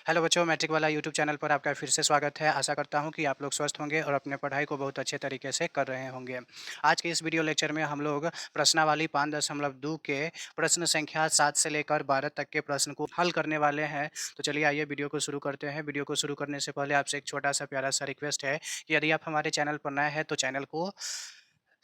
Hello बच्चों, matric वाला YouTube channel पर आपका फिर से स्वागत है। आशा करता हूं कि आप लोग स्वस्थ होंगे और अपने पढ़ाई को बहुत अच्छे तरीके से कर रहे होंगे। आज के इस वीडियो लेक्चर में हम लोग प्रश्नावली 5.2 के प्रश्न संख्या 7 से लेकर 12 तक के प्रश्न को हल करने वाले हैं। तो चलिए आइए वीडियो को शुरू करते हैं। वीडियो को शुरू करने से पहले आपसे एक छोटा सा प्यारा सा रिक्वेस्ट है कि यदि आप हमारे चैनल पर नए हैं तो चैनल को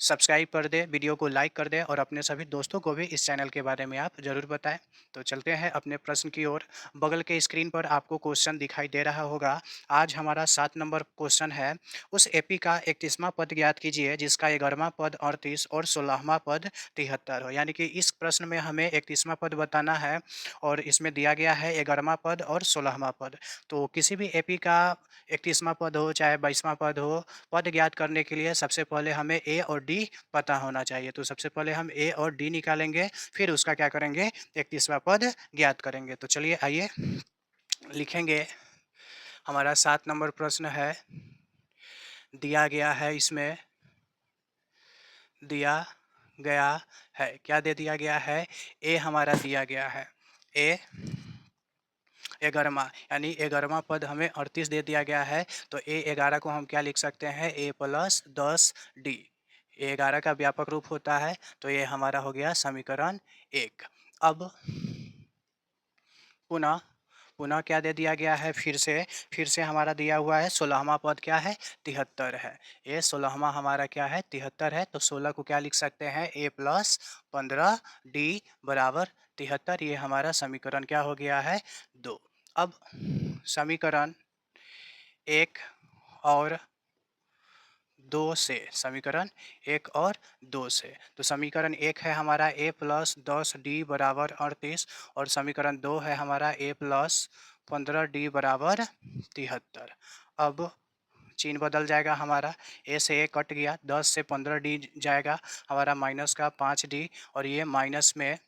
सब्सक्राइब कर दें, वीडियो को लाइक कर दें और अपने सभी दोस्तों को भी इस चैनल के बारे में आप ज़रूर बताएं। तो चलते हैं अपने प्रश्न की ओर। बगल के स्क्रीन पर आपको क्वेश्चन दिखाई दे रहा होगा। आज हमारा 7 नंबर क्वेश्चन है। उस एपी का 31वां पद ज्ञात कीजिए जिसका 11वां पद 38 और 16वां पद 73 हो। यानी कि इस प्रश्न में हमें 31वां पद बताना है और इसमें दिया गया है 11वां पद और 16वां पद। तो किसी भी एपी का 31वां पद हो चाहे 22वां पद हो, पद ज्ञात करने के लिए सबसे पहले हमें ए और डी पता होना चाहिए। तो सबसे पहले हम ए और डी निकालेंगे, फिर उसका क्या करेंगे, 31वां पद ज्ञात करेंगे। तो चलिए आइए लिखेंगे। हमारा 7 नंबर प्रश्न है। दिया गया है, इसमें दिया गया है, क्या दे दिया गया है, ए हमारा दिया गया है। ए 11वां यानी 11वां पद हमें 38 दे दिया गया है। तो ए 11 को हम क्या लिख सकते हैं, ए प्लस 10 डी। ए 11 का व्यापक रूप होता है। तो ये हमारा हो गया समीकरण 1। अब पुनः पुनः क्या दे दिया गया है, फिर से हमारा दिया हुआ है 16वां पद क्या है, 73 है। ये 16वां हमारा क्या है, 73 है। तो 16 को क्या लिख सकते हैं, ए प्लस 15 डी बराबर 73। ये हमारा समीकरण क्या हो गया है, 2। अब समीकरण 1 और 2 से, समीकरण 1 और 2 से, तो समीकरण 1 है हमारा ए प्लस 10 डी बराबर 38 और समीकरण 2 है हमारा ए प्लस 15 डी बराबर 73। अब चिन्ह बदल जाएगा हमारा, ए से ए कट गया, 10 से 15 डी जाएगा हमारा माइनस का 5 डी, और ये माइनस में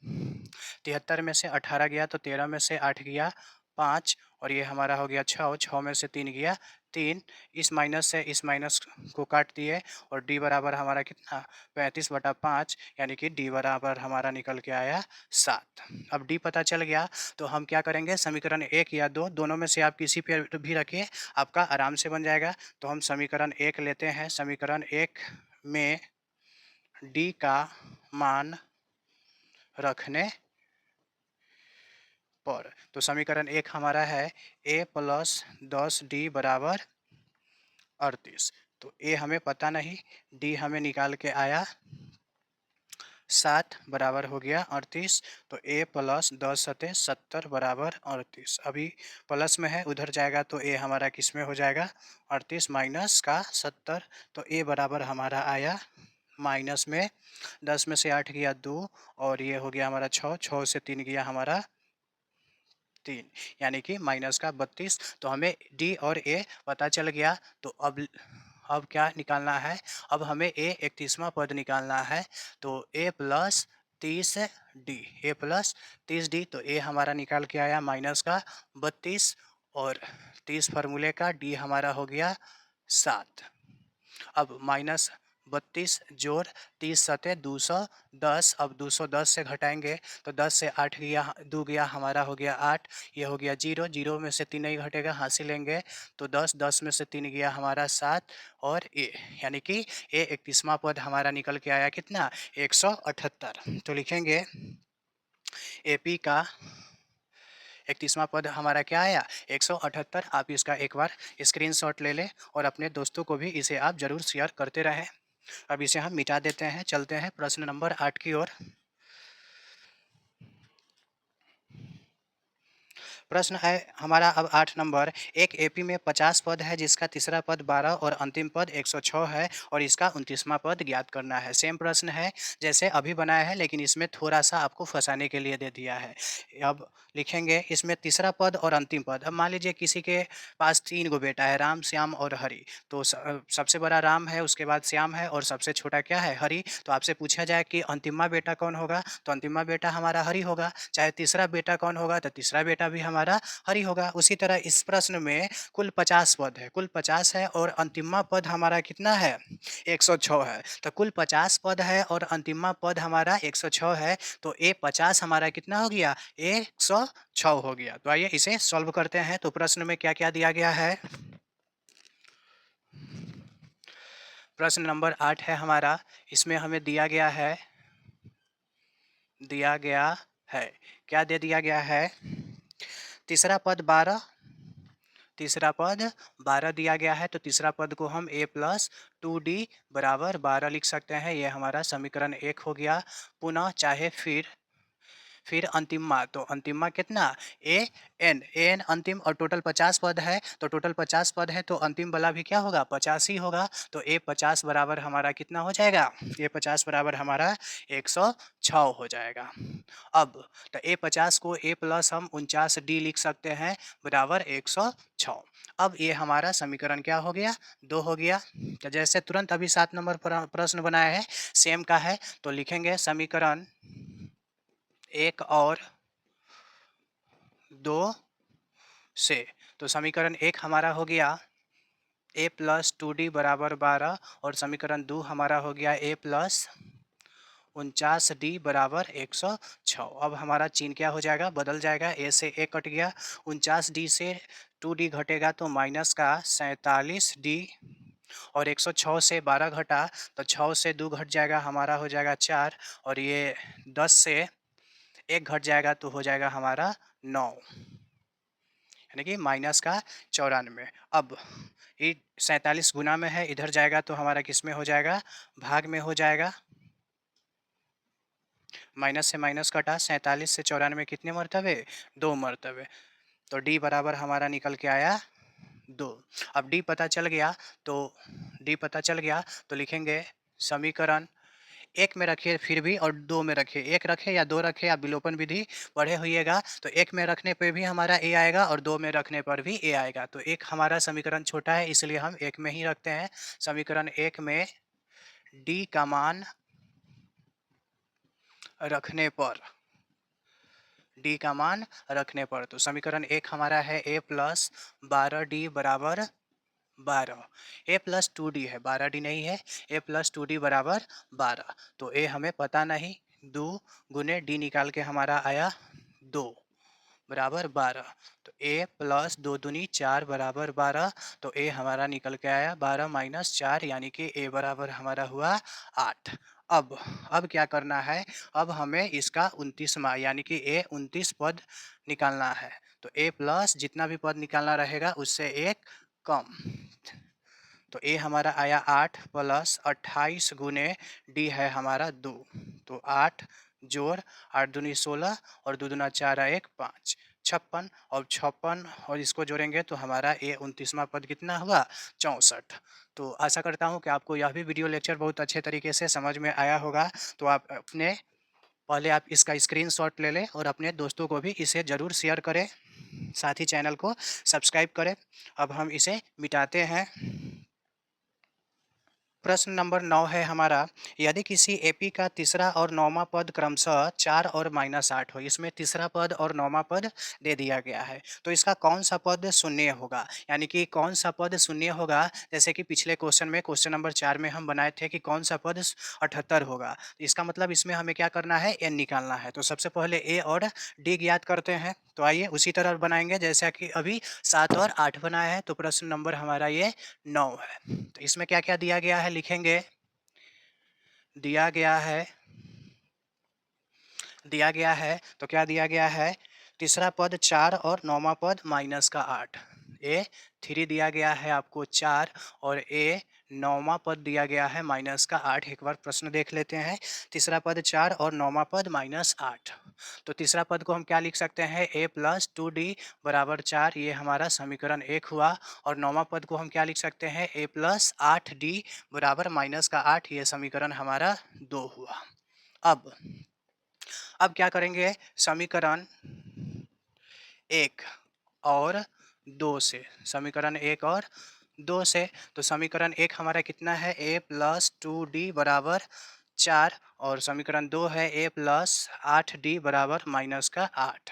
73 में से 18 गया तो 13 में से 8 गया 5, और ये हमारा हो गया 6, 6 में से 3 गया 3। इस माइनस से इस माइनस को काट दिए और डी बराबर हमारा कितना, 35/5, यानी कि डी बराबर हमारा निकल के आया 7। अब डी पता चल गया तो हम क्या करेंगे, समीकरण 1 या 2 दोनों में से आप किसी पे भी रखिए, आपका आराम से बन जाएगा। तो हम समीकरण 1 लेते हैं। समीकरण 1 में डी का मान रखने पर, तो समीकरण 1 हमारा है ए प्लस 10 डी बराबर 38। तो ए हमें पता नहीं, डी हमें निकाल के आया 7 बराबर हो गया 38। तो ए प्लस 10 सते 70 बराबर 38। अभी प्लस में है, उधर जाएगा तो ए हमारा किस में हो जाएगा, 38 माइनस का 70। तो ए बराबर हमारा आया माइनस में 10 में से 8 गया 2, और ये हो गया हमारा 6, 6 से 3 गया हमारा 3, यानी कि माइनस का 32। तो हमें डी और ए पता चल गया। तो अब क्या निकालना है, अब हमें ए 31वां पद निकालना है। तो ए प्लस 30 डी, ए प्लस 30 डी, तो ए हमारा निकाल के आया माइनस का 32 और 30 फार्मूले का, डी हमारा हो गया 7। अब माइनस 32 जोड़ 30 सते 210। अब 210 से घटाएंगे तो 10 से 8 गया, 2 गया हमारा हो गया 8, ये हो गया 0, 0 में से 3 नहीं घटेगा, हासिल लेंगे तो 10, 10 में से 3 गया हमारा 7, और ए यानी कि ए 31वां पद हमारा निकल के आया कितना, 178। तो लिखेंगे एपी का 31वां पद हमारा क्या आया, 178। आप इसका एक बार स्क्रीनशॉट ले लें और अपने दोस्तों को भी इसे आप ज़रूर शेयर करते रहें। अब इसे हम मिटा देते हैं। चलते हैं प्रश्न नंबर 8 की ओर। प्रश्न है हमारा अब 8 नंबर। एक एपी में 50 पद है जिसका तीसरा पद 12 और अंतिम पद 106 है और इसका 29वां पद ज्ञात करना है। सेम प्रश्न है जैसे अभी बनाया है, लेकिन इसमें थोड़ा सा आपको फंसाने के लिए दे दिया है। अब लिखेंगे इसमें तीसरा पद और अंतिम पद। अब मान लीजिए किसी के पास 3 गो बेटा है, राम, श्याम और हरि। तो सबसे बड़ा राम है, उसके बाद श्याम है और सबसे छोटा क्या है, हरि। तो आपसे पूछा जाए कि अंतिमा बेटा कौन होगा, तो अंतिमा बेटा हमारा हरि होगा। चाहे तीसरा बेटा कौन होगा, तो तीसरा बेटा भी हमारा हमारा हरी होगा। उसी तरह इस प्रश्न में कुल 50 पद है, कुल 50 है और अंतिमा पद हमारा कितना है 106 है। तो कुल 50 पद है और अंतिमा पद हमारा 106 है, तो ए 50 हमारा कितना हो गया 106 हो गया। तो आइए इसे सॉल्व करते हैं। तो प्रश्न में क्या क्या दिया गया है, प्रश्न नंबर 8 है हमारा। इसमें हमें दिया गया है क्या दे दिया गया है, तीसरा पद 12 दिया गया है। तो तीसरा पद को हम a प्लस 2d बराबर 12 लिख सकते हैं। ये हमारा समीकरण 1 हो गया। पुनः चाहे फिर अंतिमा, तो अंतिमा कितना an अंतिम और टोटल 50 पद है, तो टोटल 50 पद है तो अंतिम वाला भी क्या होगा 50 ही होगा। तो a 50 बराबर हमारा कितना हो जाएगा, a 50 बराबर हमारा 106 हो जाएगा। अब तो a 50 को a प्लस हम 49d लिख सकते हैं बराबर 106। अब ये हमारा समीकरण क्या हो गया 2 हो गया। तो जैसे तुरंत अभी 7 नंबर प्रश्न बनाया है सेम का है, तो लिखेंगे समीकरण 1 और 2 से। तो समीकरण 1 हमारा हो गया a प्लस 2d बराबर 12 और समीकरण 2 हमारा हो गया a प्लस 49d बराबर 106। अब हमारा चिन्ह क्या हो जाएगा, बदल जाएगा, a से a कट गया, 49d से 2d घटेगा तो माइनस का 47d और 106 से 12 घटा तो 6 से 2 घट जाएगा, हमारा हो जाएगा 4 और ये 10 से 1 घट जाएगा तो हो जाएगा हमारा 9, यानी कि माइनस का 94। अब ये 47 गुना में है, इधर जाएगा तो हमारा किस में हो जाएगा, भाग में हो जाएगा। माइनस से माइनस कटा, 47 से 94 कितने मरतबे 2 मरतबे। तो d बराबर हमारा निकल के आया 2। अब d पता चल गया तो लिखेंगे समीकरण 1 में रखिए फिर भी और 2 में रखिए, 1 रखे या 2 रखे, आप विलोपन विधि पढ़े होइएगा। तो 1 में रखने पे भी हमारा a आएगा और 2 में रखने पर भी a आएगा। तो एक हमारा समीकरण छोटा है इसलिए हम 1 में ही रखते हैं। समीकरण 1 में d का मान रखने पर तो समीकरण 1 हमारा है a प्लस 12d बराबर 12, a प्लस 2d है 12d नहीं है, a प्लस 2d बराबर 12। तो a हमें पता नहीं, 2 गुने d निकाल के हमारा आया 2 बराबर 12। तो a प्लस 2 दूनी 4 बराबर 12। तो a हमारा निकल के आया 12 माइनस 4 यानी कि a बराबर हमारा हुआ 8। अब क्या करना है, अब हमें इसका 29वां यानी कि a 29 पद निकालना है। तो a प्लस जितना भी पद निकालना रहेगा उससे एक कम। तो a हमारा आया 8 प्लस 28 गुने d है हमारा 2। तो 8 जोड़ 8 दूनी 16 और 2 दूना 4 1 5 56 और 56 और इसको जोड़ेंगे तो हमारा a 29वां पद कितना हुआ 64। तो आशा करता हूँ कि आपको यह भी वीडियो लेक्चर बहुत अच्छे तरीके से समझ में आया होगा। तो पहले आप इसका स्क्रीनशॉट ले लें और अपने दोस्तों को भी इसे ज़रूर शेयर करें, साथ ही चैनल को सब्सक्राइब करें। अब हम इसे मिटाते हैं। प्रश्न नंबर 9 है हमारा, यदि किसी एपी का तीसरा और नौवां पद क्रमशः 4 और -8 हो, इसमें तीसरा पद और नौवां पद दे दिया गया है, तो इसका कौन सा पद शून्य होगा, यानी कि कौन सा पद शून्य होगा। जैसे कि पिछले क्वेश्चन में क्वेश्चन नंबर 4 में हम बनाए थे कि कौन सा पद 78 होगा। इसका मतलब इसमें हमें क्या करना है, एन निकालना है। तो सबसे पहले ए और डी ज्ञात करते हैं। तो आइए उसी तरह बनाएंगे जैसा कि अभी 7 और 8 बनाया है। तो प्रश्न नंबर हमारा ये 9 है। तो इसमें क्या क्या दिया गया है लिखेंगे, दिया गया है तो क्या दिया गया है, तीसरा पद 4 और नौवां पद -8। ए 3 दिया गया है आपको 4 और ए नौवां पद दिया गया है -8। एक बार प्रश्न देख लेते हैं, तीसरा पद 4 और नौवां पद -8। तो तीसरा पद को हम क्या लिख सकते हैं, a प्लस 2d बराबर 4, ये हमारा समीकरण 1 हुआ। और नौवां पद को हम क्या लिख सकते हैं, a प्लस 8d बराबर -8, ये समीकरण हमारा 2 हुआ। अब क्या करेंगे, समीकरण 1 और 2 से, समीकरण 1 और 2 से। तो समीकरण 1 हमारा कितना है, a प्लस 2d बराबर 4 और समीकरण 2 है a प्लस 8d बराबर -8।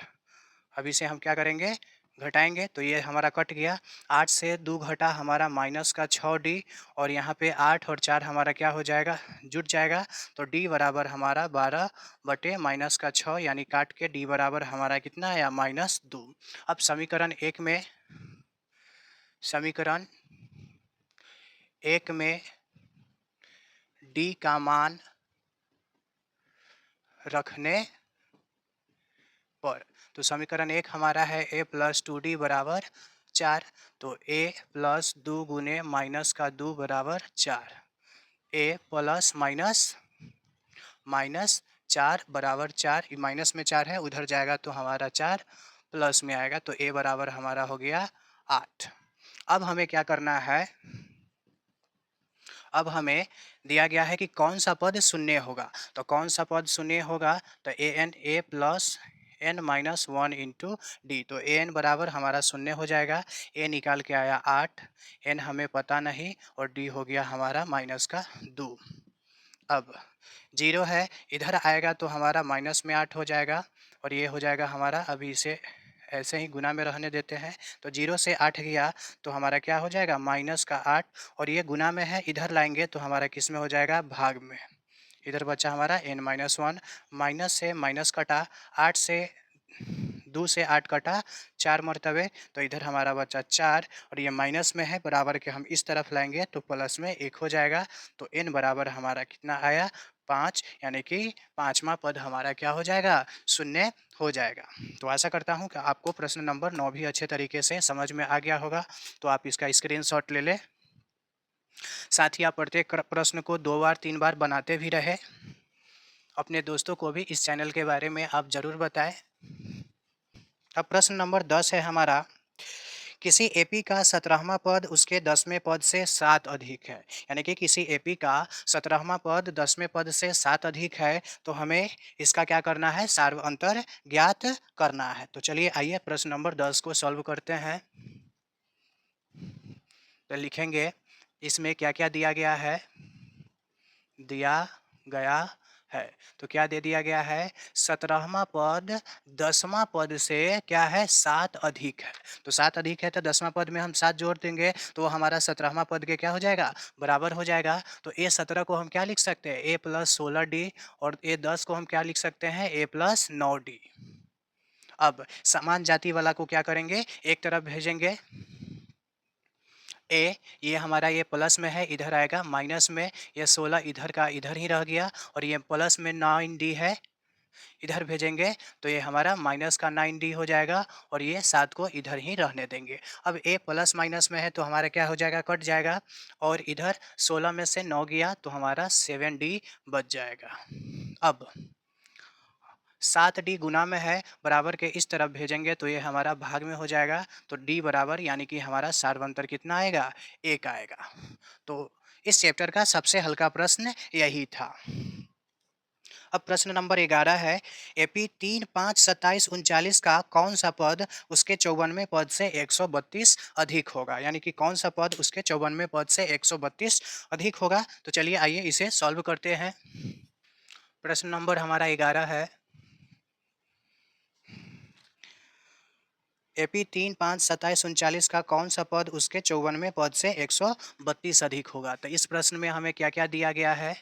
अब इसे हम क्या करेंगे, घटाएंगे, तो ये हमारा कट गया। 8 से 2 घटा हमारा माइनस का 6D, और यहाँ पे 8 और 4 हमारा क्या हो जाएगा, जुट जाएगा। तो D बराबर हमारा 12 बटे माइनस का 6, यानी काट के D बराबर हमारा कितना आया, -2। अब समीकरण एक में D का मान रखने पर, तो समीकरण एक हमारा है a प्लस 2D बराबर 4, तो a प्लस 2 गुने माइनस का 2 बराबर 4, a प्लस माइनस 4 बराबर 4, माइनस में 4 है, उधर जाएगा तो हमारा 4 प्लस में आएगा, तो a बराबर हमारा हो गया 8। अब हमें क्या करना है, अब हमें दिया गया है कि कौन सा पद शून्य होगा, तो कौन सा पद शून्य होगा, तो a plus n minus 1 into d, तो an बराबर हमारा शून्य हो जाएगा। a निकाल के आया 8, n हमें पता नहीं, और d हो गया हमारा माइनस का 2। अब 0 है, इधर आएगा तो हमारा माइनस में 8 हो जाएगा, और ये हो जाएगा हमारा, अभी इसे ऐसे ही गुना में रहने देते हैं, तो 0 से 8 गया तो हमारा क्या हो जाएगा, माइनस का 8, और ये गुना में है, इधर लाएंगे तो हमारा किस में हो जाएगा, भाग में। इधर बचा हमारा n-1, माइनस से माइनस कटा, 8 से 2 से 8 कटा 4 मरतबे, तो इधर हमारा बचा 4, और ये माइनस में है, बराबर के हम इस तरफ लाएंगे तो प्लस में 1 हो जाएगा, तो n बराबर हमारा कितना आया, 5, यानी कि पाँचवा पद हमारा क्या हो जाएगा, शून्य हो जाएगा। तो आशा करता हूँ कि आपको प्रश्न नंबर 9 भी अच्छे तरीके से समझ में आ गया होगा, तो आप इसका स्क्रीनशॉट ले लें। साथ ही आप प्रत्येक प्रश्न को 2 बार 3 बार बनाते भी रहे। अपने दोस्तों को भी इस चैनल के बारे में आप ज़रूर बताएं। अब प्रश्न नंबर 10 है हमारा, किसी एपी का 17वां पद उसके 10वें पद से 7 अधिक है, यानी कि किसी एपी का 17वां पद 10वें पद से 7 अधिक है, तो हमें इसका क्या करना है, सार्व अंतर ज्ञात करना है। तो चलिए आइए प्रश्न नंबर 10 को सॉल्व करते हैं। तो लिखेंगे, इसमें क्या क्या दिया गया है, दिया गया है, तो क्या दे दिया गया है, 17वां पद 10वां पद से क्या है, 7 अधिक है, तो 7 अधिक है तो 10वां पद में हम 7 जोड़ देंगे तो वो हमारा 17वां पद के क्या हो जाएगा, बराबर हो जाएगा। तो a17 को हम क्या लिख सकते हैं, a प्लस 16D, और a10 को हम क्या लिख सकते हैं, a प्लस 9D। अब समान जाति वाला को क्या करेंगे, एक तरफ भेजेंगे, ए, ये हमारा ये प्लस में है, इधर आएगा माइनस में, ये 16 इधर का इधर ही रह गया, और ये प्लस में 9D है, इधर भेजेंगे तो ये हमारा माइनस का 9D हो जाएगा, और ये 7 को इधर ही रहने देंगे। अब ए प्लस माइनस में है तो हमारा क्या हो जाएगा, कट जाएगा, और इधर 16 में से 9 गया तो हमारा 7D बच जाएगा। अब 7D गुना में है, बराबर के इस तरफ भेजेंगे तो ये हमारा भाग में हो जाएगा, तो D बराबर यानी कि हमारा सार्वंतर कितना आएगा, 1 आएगा। तो इस चैप्टर का सबसे हल्का प्रश्न यही था। अब प्रश्न नंबर 11 है, एपी 3, 5, 27, 39 का कौन सा पद उसके 54वें पद से 132 अधिक होगा, यानी कि कौन सा पद उसके 54वें पद से 132 अधिक होगा। तो चलिए आइए इसे सॉल्व करते हैं। प्रश्न नंबर हमारा 11 है, एपी 3, 5, 27, 39 का कौन सा पद उसके 54वें पद से 132 अधिक होगा। तो इस प्रश्न में हमें क्या क्या दिया गया है,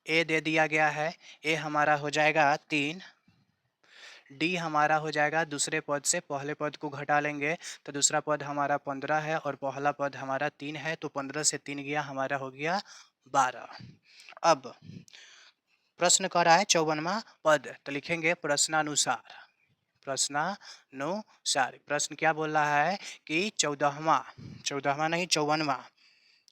ए दे दिया गया है, ए हमारा हो जाएगा 3, डी हमारा हो जाएगा दूसरे पद से पहले पद को घटा लेंगे तो दूसरा पद हमारा 15 है, और पहला पद हमारा 3 है, तो 15 से 3 गया, हमारा हो गया 12। अब प्रश्न कर रहा है 54वां पद, तो लिखेंगे प्रश्नानुसार, प्रश्नानुसार प्रश्न क्या बोल रहा है कि 14वां नहीं 54वां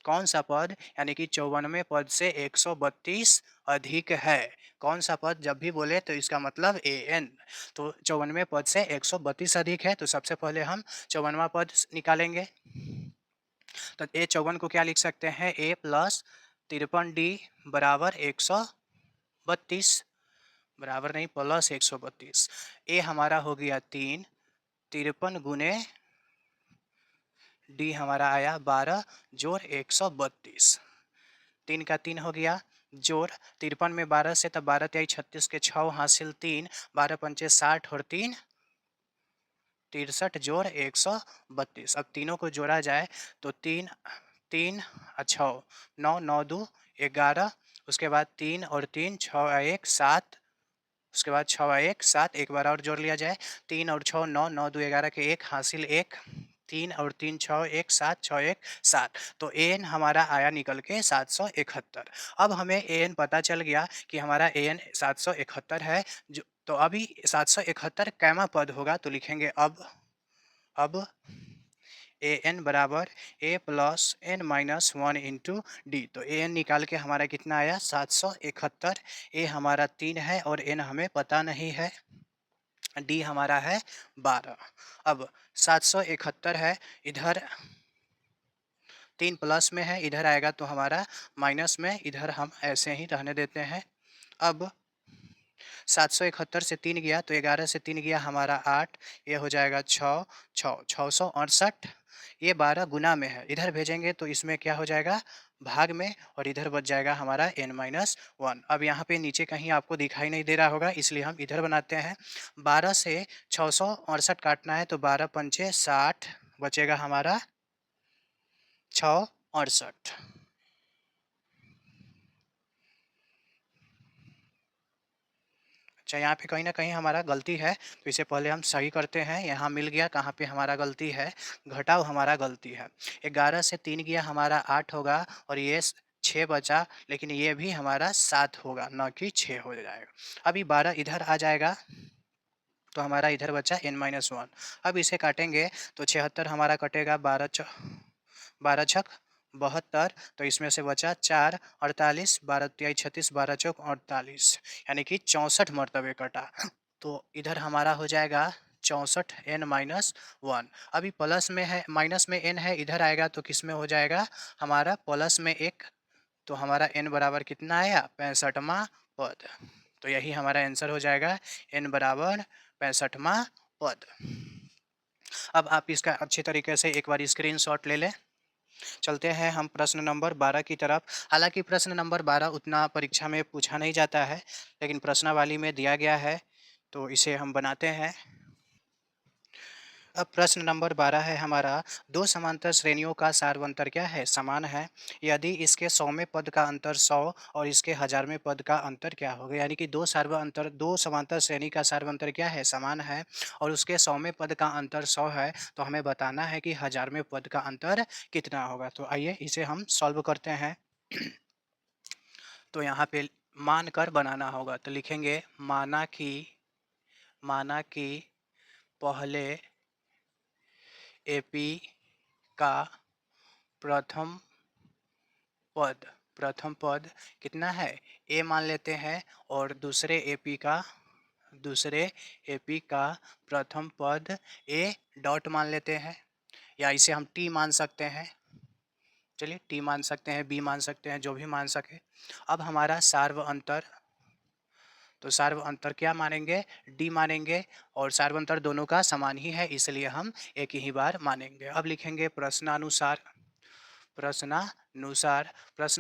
कौन सा पद, यानी कि 54वें पद से 132 अधिक है। कौन सा पद जब भी बोले तो इसका मतलब an, तो 54वें पद से 132 अधिक है, तो सबसे पहले हम 54वां पद निकालेंगे। तो a54 को क्या लिख सकते हैं, a प्लस 53D बराबर 132, बराबर नहीं प्लस 132, ए हमारा हो गया 3, 53 गुने डी हमारा आया 12 जोड़ 132, 3 का 3 हो गया, जोड़ 53 में 12 से, तब 12 तिहाई 36 के 6 हासिल 3, 12 पंचे 60 और 3 63 जोड़ 132। अब तीनों को जोड़ा जाए तो 3 3 6 9 9 2 11, उसके बाद 3 और 3 6 1 7, उसके बाद 6 1 7, एक बार और जोड़ लिया जाए, 3 और 6 9 9 2 11 के 1 हासिल 1, 3 और 3 6 1 7 6 1 7, तो एन हमारा आया निकल के 771। अब हमें एन पता चल गया कि हमारा एन 771 है। जो तो अभी 771 कैमा पद होगा, तो लिखेंगे अब ए एन बराबर a plus n minus 1 into d. तो ए एन निकाल के हमारा कितना आया 771, ए हमारा 3 है और एन हमें पता नहीं है, डी हमारा है 12। अब 771 है, इधर 3 प्लस में है, इधर आएगा तो हमारा माइनस में, इधर हम ऐसे ही रहने देते हैं। अब 771 से 3 गया तो 11 से 3 गया हमारा 8, ये हो जाएगा 6 6 668, ये 12 गुना में है, इधर भेजेंगे तो इसमें क्या हो जाएगा भाग में, और इधर बच जाएगा हमारा n माइनस 1। अब यहाँ पे नीचे कहीं आपको दिखाई नहीं दे रहा होगा, इसलिए हम इधर बनाते हैं। 12 से 668 काटना है तो 12 पंचे 60, बचेगा हमारा 668। अच्छा, यहाँ पे कहीं न कहीं हमारा गलती है, तो इसे पहले हम सही करते हैं। यहाँ मिल गया कहाँ पे हमारा गलती है, घटाव हमारा गलती है। 11 से 3 गया हमारा 8 होगा, और ये 6 बचा, लेकिन ये भी हमारा 7 होगा, ना कि 6 हो जाएगा। अभी 12 इधर आ जाएगा, तो हमारा इधर बचा n-1। अब इसे काटेंगे तो 76 हमारा कटेगा, 12 छक 72, तो इसमें से बचा 4 48, 12 तिहाई 36, 12 चौक 48, यानी कि 64 मरतबे कटा। तो इधर हमारा हो जाएगा 64 n-1। अभी प्लस में है, माइनस में n है, इधर आएगा तो किस में हो जाएगा हमारा प्लस में 1, तो हमारा n बराबर कितना आया 65वां पद। तो यही हमारा आंसर हो जाएगा, n बराबर 65वां पद। अब आप इसका अच्छे तरीके से एक बार स्क्रीनशॉट ले लें। चलते हैं हम प्रश्न नंबर 12 की तरफ। हालांकि प्रश्न नंबर 12 उतना परीक्षा में पूछा नहीं जाता है, लेकिन प्रश्नावली में दिया गया है, तो इसे हम बनाते हैं। अब प्रश्न नंबर 12 है हमारा, दो समांतर श्रेणियों का सार्वंतर क्या है, समान है, यदि इसके 100वें पद का अंतर 100 और इसके 1000वें पद का अंतर क्या होगा। यानी कि दो समांतर श्रेणी का सार्वंतर क्या है, समान है, और उसके 100वें पद का अंतर 100 है, तो हमें बताना है कि 1000वें पद का अंतर कितना होगा। तो आइए इसे हम सॉल्व करते हैं। तो यहाँ पे मान कर बनाना होगा, तो लिखेंगे माना कि पहले एपी का प्रथम पद कितना है, ए मान लेते हैं, और दूसरे एपी का प्रथम पद ए डॉट मान लेते हैं, या इसे हम टी मान सकते हैं। चलिए टी मान सकते हैं, बी मान सकते हैं, जो भी मान सके। अब हमारा सार्व अंतर, तो सार्व अंतर क्या मानेंगे, डी मानेंगे, और सार्व अंतर दोनों का समान ही है, इसलिए हम एक ही बार मानेंगे। अब लिखेंगे प्रश्न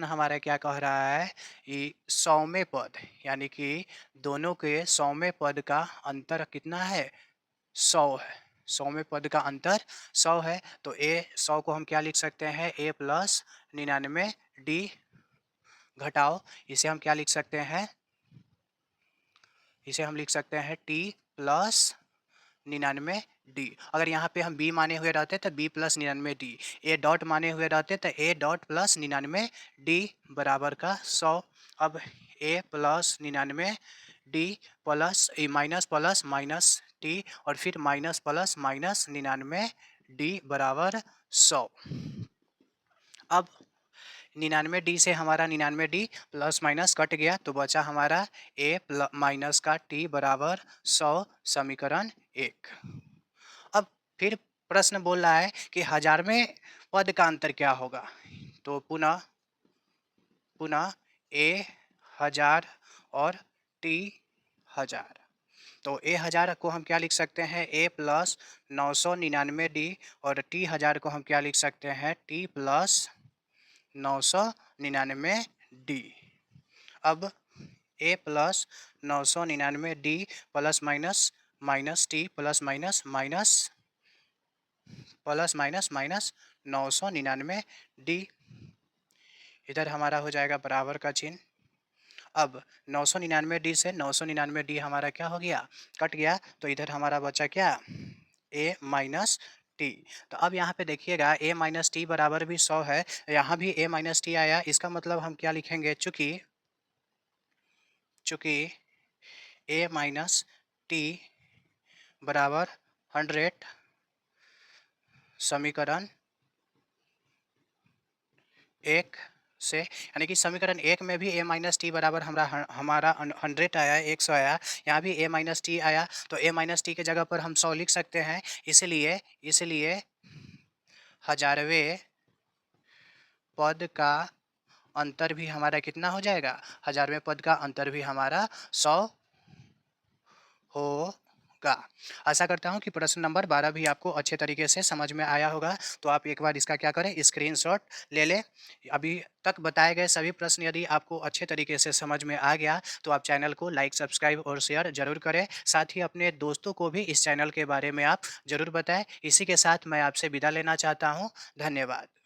हमारा क्या कह रहा है कि 100वें पद, यानी कि दोनों के 100वें पद का अंतर कितना है, 100 है। 100वें पद का अंतर 100 है, तो ए 100 को हम क्या लिख सकते हैं, ए प्लस 99 डी घटाओ, इसे हम क्या लिख सकते हैं, इसे हम लिख सकते हैं टी प्लस 99 डी। अगर यहाँ पे हम बी माने हुए रहते तो B plus 99 D, A dot माने हुए रहते तो ए डॉट प्लस 99 डी बराबर का 100। अब a plus 99 d plus minus plus minus t, और फिर माइनस प्लस माइनस 99 डी बराबर 100। अब 99 डी से हमारा 99 डी प्लस माइनस कट गया, तो बचा हमारा ए माइनस का टी बराबर 100, समीकरण 1। अब फिर प्रश्न बोल रहा है कि 1000वें पद का अंतर क्या होगा, तो पुनः ए 1000 और टी 1000, तो ए 1000 को हम क्या लिख सकते हैं, ए प्लस 999 डी, और टी 1000 को हम क्या लिख सकते हैं, टी प्लस 999 डी। अब a plus 999 D plus minus minus T plus minus minus plus minus minus 999 D, इधर हमारा हो जाएगा बराबर का चिन्ह। अब 999 डी से 999 डी हमारा क्या हो गया, कट गया, तो इधर हमारा बचा क्या, a माइनस टी। तो अब यहाँ पे देखिएगा a माइनस टी बराबर भी 100 है, यहाँ भी a माइनस टी आया, इसका मतलब हम क्या लिखेंगे, चूंकि a माइनस टी बराबर 100, समीकरण 1 से, यानी कि समीकरण 1 में भी a माइनस टी बराबर हमारा 100 आया, 100 आया, यहाँ भी a माइनस टी आया, तो a माइनस टी के जगह पर हम 100 लिख सकते हैं। इसलिए हजारवें पद का अंतर भी हमारा कितना हो जाएगा, हजारवें पद का अंतर भी हमारा 100 होगा। आशा करता हूँ कि प्रश्न नंबर 12 भी आपको अच्छे तरीके से समझ में आया होगा। तो आप एक बार इसका क्या करें, स्क्रीनशॉट ले लें। अभी तक बताए गए सभी प्रश्न यदि आपको अच्छे तरीके से समझ में आ गया तो आप चैनल को लाइक, सब्सक्राइब और शेयर जरूर करें। साथ ही अपने दोस्तों को भी इस चैनल के बारे में आप जरूर बताएं। इसी के साथ मैं आपसे विदा लेना चाहता हूँ। धन्यवाद।